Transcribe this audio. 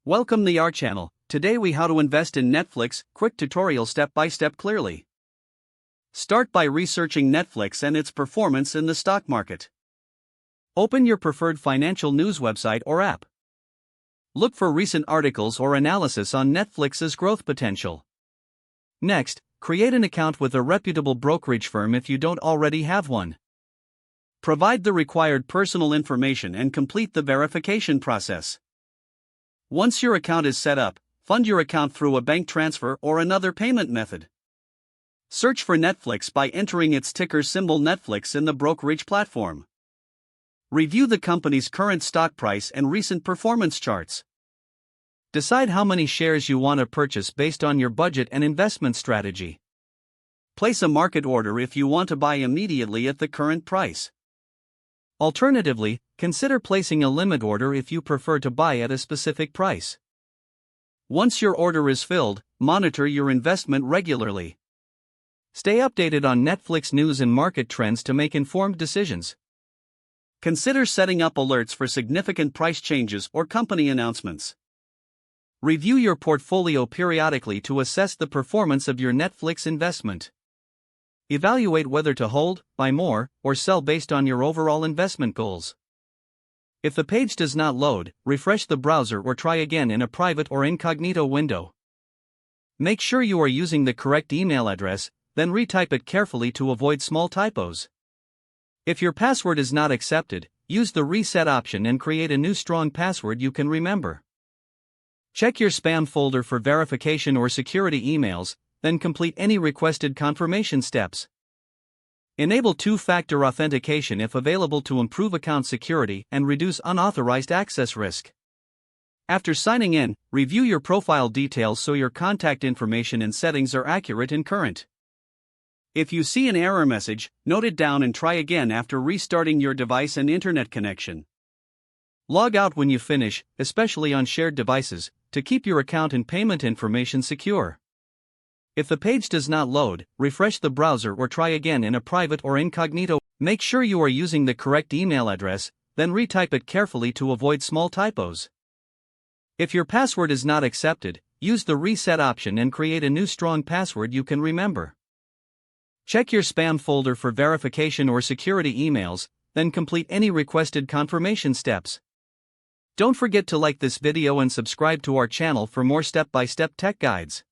Welcome to our channel. Today we how to invest in Netflix, quick tutorial step by step clearly. Start by researching Netflix and its performance in the stock market. Open your preferred financial news website or app. Look for recent articles or analysis on Netflix's growth potential. Next, create an account with a reputable brokerage firm if you don't already have one. Provide the required personal information and complete the verification process. Once your account is set up, fund your account through a bank transfer or another payment method. Search for Netflix by entering its ticker symbol Netflix in the brokerage platform. Review the company's current stock price and recent performance charts. Decide how many shares you want to purchase based on your budget and investment strategy. Place a market order if you want to buy immediately at the current price. Alternatively, consider placing a limit order if you prefer to buy at a specific price. Once your order is filled, monitor your investment regularly. Stay updated on Netflix news and market trends to make informed decisions. Consider setting up alerts for significant price changes or company announcements. Review your portfolio periodically to assess the performance of your Netflix investment. Evaluate whether to hold, buy more, or sell based on your overall investment goals. If the page does not load, refresh the browser or try again in a private or incognito window. Make sure you are using the correct email address, then retype it carefully to avoid small typos. If your password is not accepted, use the reset option and create a new strong password you can remember. Check your spam folder for verification or security emails, then complete any requested confirmation steps. Enable two-factor authentication if available to improve account security and reduce unauthorized access risk. After signing in, review your profile details so your contact information and settings are accurate and current. If you see an error message, note it down and try again after restarting your device and internet connection. Log out when you finish, especially on shared devices, to keep your account and payment information secure. If the page does not load, refresh the browser or try again in a private or incognito. Make sure you are using the correct email address, then retype it carefully to avoid small typos. If your password is not accepted, use the reset option and create a new strong password you can remember. Check your spam folder for verification or security emails, then complete any requested confirmation steps. Don't forget to like this video and subscribe to our channel for more step-by-step tech guides.